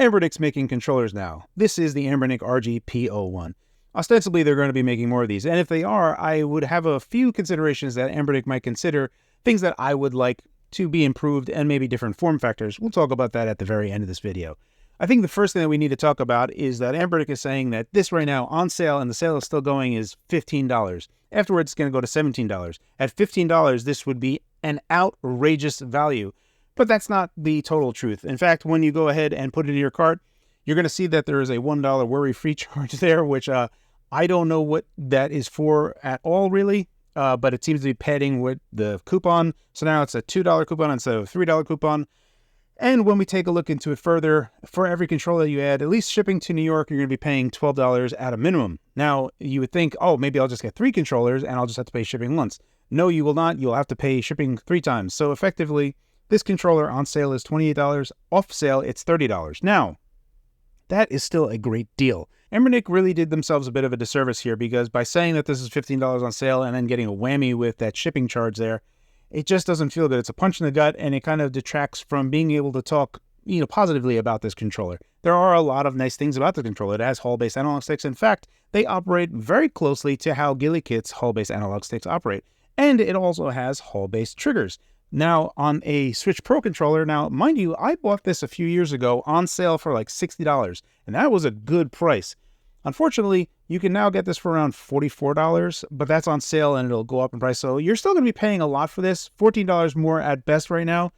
Anbernic's making controllers now. This is the Anbernic RGP01. Ostensibly, they're going to be making more of these, and if they are, I would have a few considerations that Anbernic might consider, things that I would like to be improved, and maybe different form factors. We'll talk about that at the very end of this video. I think the first thing that we need to talk about is that Anbernic is saying that this right now on sale, and the sale is still going, is $15. Afterwards, it's going to go to $17. At $15, this would be an outrageous value. But that's not the total truth. In fact, when you go ahead and put it in your cart, you're going to see that there is a $1 worry-free charge there, which I don't know what that is for at all, really. But it seems to be padding with the coupon. So now it's a $2 coupon instead of a $3 coupon. And when we take a look into it further, for every controller you add, at least shipping to New York, you're going to be paying $12 at a minimum. Now, you would think, oh, maybe I'll just get 3 controllers and I'll just have to pay shipping once. No, you will not. You'll have to pay shipping 3 times. So effectively, this controller on sale is $28. Off sale, it's $30. Now, that is still a great deal. Anbernic really did themselves a bit of a disservice here, because by saying that this is $15 on sale and then getting a whammy with that shipping charge there, it just doesn't feel good. It's a punch in the gut, and it kind of detracts from being able to talk, positively about this controller. There are a lot of nice things about the controller. It has Hall-based analog sticks. In fact, they operate very closely to how GillyKit's Hall-based analog sticks operate. And it also has Hall-based triggers. Now, on a Switch Pro controller, now, mind you, I bought this a few years ago on sale for like $60, and that was a good price. Unfortunately, you can now get this for around $44, but that's on sale and it'll go up in price. So you're still going to be paying a lot for this, $14 more at best right now,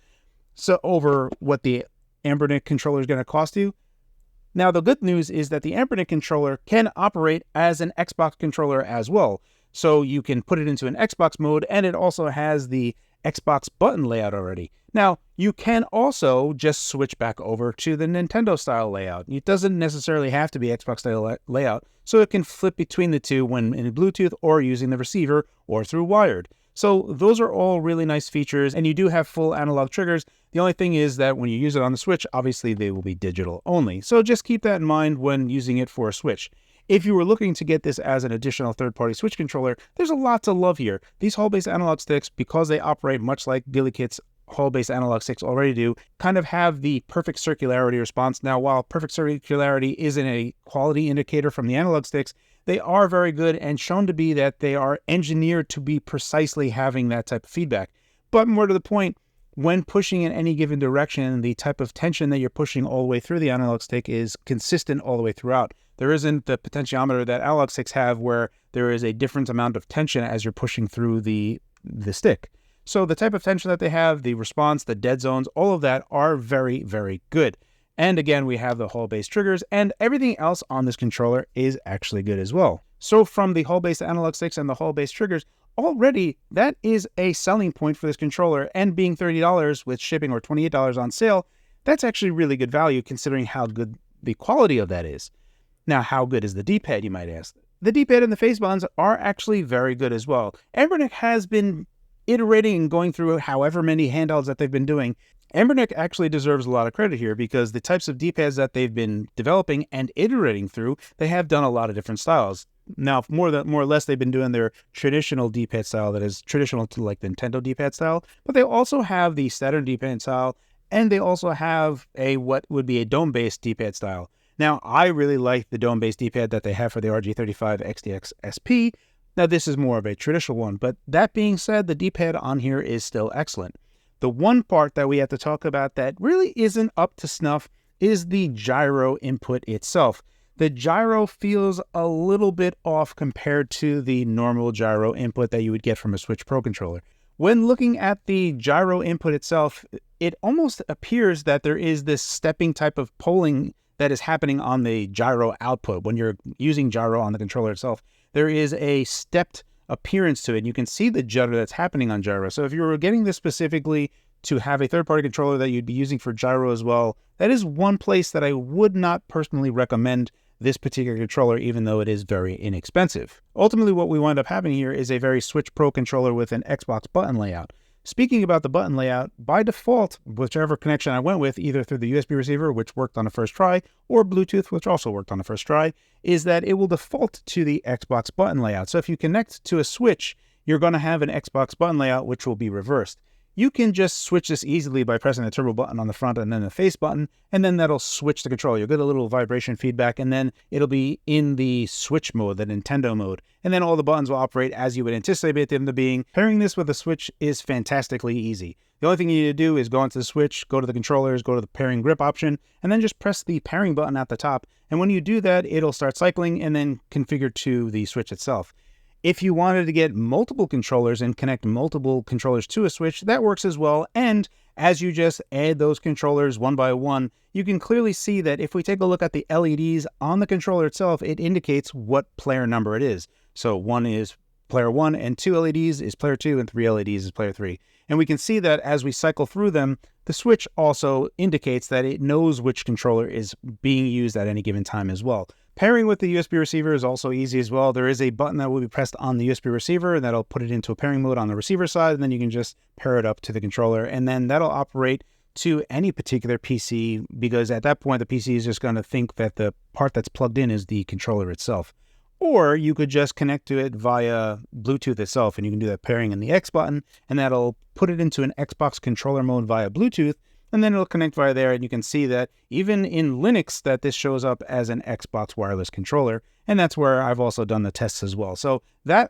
so over what the Anbernic controller is going to cost you. Now, the good news is that the Anbernic controller can operate as an Xbox controller as well. So you can put it into an Xbox mode, and it also has the Xbox button layout already. Now, you can also just switch back over to the Nintendo style layout. It doesn't necessarily have to be Xbox style layout, so it can flip between the two when in Bluetooth or using the receiver or through wired. So those are all really nice features, and you do have full analog triggers. The only thing is that when you use it on the Switch, obviously they will be digital only. So just keep that in mind when using it for a Switch. If you were looking to get this as an additional third-party Switch controller, there's a lot to love here. These Hall-based analog sticks, because they operate much like GillyKit's Hall-based analog sticks already do, kind of have the perfect circularity response. Now, while perfect circularity isn't a quality indicator from the analog sticks, they are very good and shown to be that they are engineered to be precisely having that type of feedback. But more to the point, when pushing in any given direction, the type of tension that you're pushing all the way through the analog stick is consistent all the way throughout. There isn't the potentiometer that analog sticks have where there is a different amount of tension as you're pushing through the stick. So the type of tension that they have, the response, the dead zones, all of that are very, very good. And again, we have the Hall-based triggers, and everything else on this controller is actually good as well. So from the Hall-based analog sticks and the Hall-based triggers, already that is a selling point for this controller, and being $30 with shipping or $28 on sale, that's actually really good value considering how good the quality of that is. Now, how good is the D-pad, you might ask? The D-pad and the face buttons are actually very good as well. Anbernic has been iterating and going through however many handhelds that they've been doing. Anbernic actually deserves a lot of credit here, because the types of D-pads that they've been developing and iterating through, they have done a lot of different styles. Now, more or less, they've been doing their traditional D-pad style that is traditional to like Nintendo D-pad style, but they also have the Saturn D-pad style, and they also have what would be a dome-based D-pad style. Now, I really like the dome-based D-pad that they have for the RG35 XDX SP. Now, this is more of a traditional one, but that being said, the D-pad on here is still excellent. The one part that we have to talk about that really isn't up to snuff is the gyro input itself. The gyro feels a little bit off compared to the normal gyro input that you would get from a Switch Pro controller. When looking at the gyro input itself, it almost appears that there is this stepping type of polling that is happening on the gyro output. When you're using gyro on the controller itself, there is a stepped appearance to it. You can see the judder that's happening on gyro. So if you were getting this specifically to have a third-party controller that you'd be using for gyro as well, that is one place that I would not personally recommend this particular controller, even though it is very inexpensive. Ultimately, what we wind up having here is a very Switch Pro controller with an Xbox button layout. Speaking about the button layout, by default, whichever connection I went with, either through the USB receiver, which worked on the first try, or Bluetooth, which also worked on the first try, is that it will default to the Xbox button layout. So if you connect to a Switch, you're going to have an Xbox button layout, which will be reversed. you can just switch this easily by pressing the turbo button on the front and then the face button, and then that'll switch the controller. You'll get a little vibration feedback, and then it'll be in the switch mode, the Nintendo mode, and then all the buttons will operate as you would anticipate them to being. Pairing this with a Switch is fantastically easy. The only thing you need to do is go into the Switch, go to the controllers, go to the pairing grip option, and then just press the pairing button at the top. And when you do that, it'll start cycling and then configure to the Switch itself. If you wanted to get multiple controllers and connect multiple controllers to a Switch, that works as well. And as you just add those controllers one by one, you can clearly see that if we take a look at the LEDs on the controller itself, it indicates what player number it is. So 1 is player 1, and 2 LEDs is player 2, and 3 LEDs is player 3. And we can see that as we cycle through them, the Switch also indicates that it knows which controller is being used at any given time as well. Pairing with the USB receiver is also easy as well. There is a button that will be pressed on the USB receiver, and that'll put it into a pairing mode on the receiver side, and then you can just pair it up to the controller, and then that'll operate to any particular PC, because at that point the PC is just going to think that the part that's plugged in is the controller itself. Or you could just connect to it via Bluetooth itself, and you can do that pairing in the X button, and that'll put it into an Xbox controller mode via Bluetooth, and then it'll connect via there, and you can see that even in Linux that this shows up as an Xbox wireless controller, and that's where I've also done the tests as well. So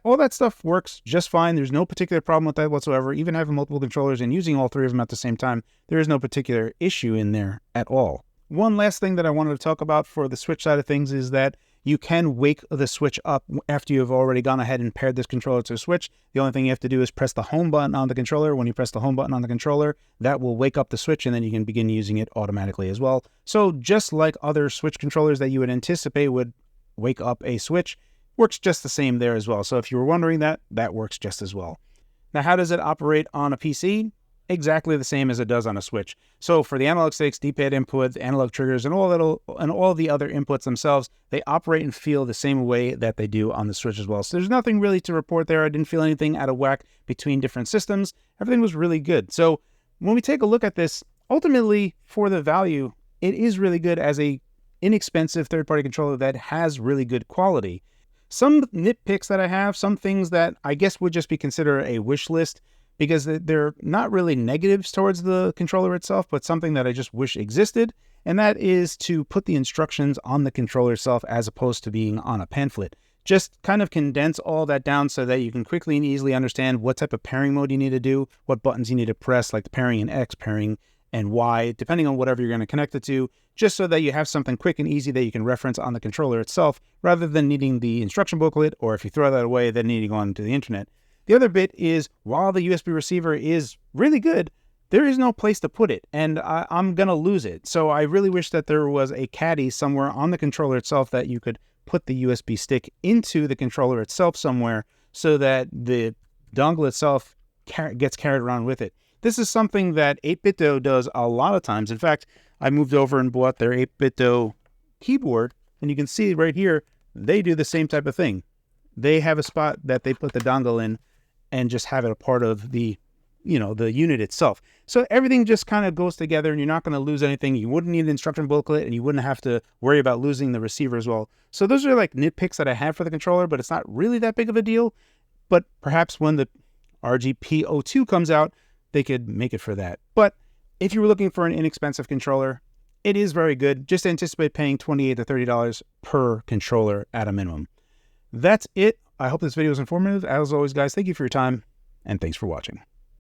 all that stuff works just fine. There's no particular problem with that whatsoever. Even having multiple controllers and using all 3 of them at the same time, there is no particular issue in there at all. One last thing that I wanted to talk about for the Switch side of things is that you can wake the Switch up after you've already gone ahead and paired this controller to a Switch. The only thing you have to do is press the home button on the controller. When you press the home button on the controller, that will wake up the Switch, and then you can begin using it automatically as well. So just like other Switch controllers that you would anticipate would wake up a Switch, works just the same there as well. So if you were wondering that, that works just as well. Now, how does it operate on a PC? Exactly the same as it does on a Switch. So for the analog sticks, D-pad input, the analog triggers, and all the other inputs themselves, they operate and feel the same way that they do on the Switch as well. So there's nothing really to report there. I didn't feel anything out of whack between different systems. Everything was really good. So when we take a look at this, ultimately for the value, it is really good as a inexpensive third-party controller that has really good quality. Some nitpicks that I have, some things that I guess would just be considered a wish list, because they're not really negatives towards the controller itself, but something that I just wish existed, and that is to put the instructions on the controller itself as opposed to being on a pamphlet. Just kind of condense all that down so that you can quickly and easily understand what type of pairing mode you need to do, what buttons you need to press, like the pairing in X, pairing and Y, depending on whatever you're going to connect it to, just so that you have something quick and easy that you can reference on the controller itself, rather than needing the instruction booklet, or if you throw that away, then needing to go onto the internet. The other bit is, while the USB receiver is really good, there is no place to put it, and I'm going to lose it. So I really wish that there was a caddy somewhere on the controller itself that you could put the USB stick into the controller itself somewhere, so that the dongle itself gets carried around with it. This is something that 8BitDo does a lot of times. In fact, I moved over and bought their 8BitDo keyboard, and you can see right here, they do the same type of thing. They have a spot that they put the dongle in and just have it a part of the, the unit itself. So everything just kind of goes together, and you're not going to lose anything. You wouldn't need an instruction booklet, and you wouldn't have to worry about losing the receiver as well. So those are like nitpicks that I have for the controller, but it's not really that big of a deal. But perhaps when the RGP02 comes out, they could make it for that. But if you were looking for an inexpensive controller, it is very good. Just anticipate paying $28 to $30 per controller at a minimum. That's it. I hope this video was informative. As always, guys, thank you for your time, and thanks for watching.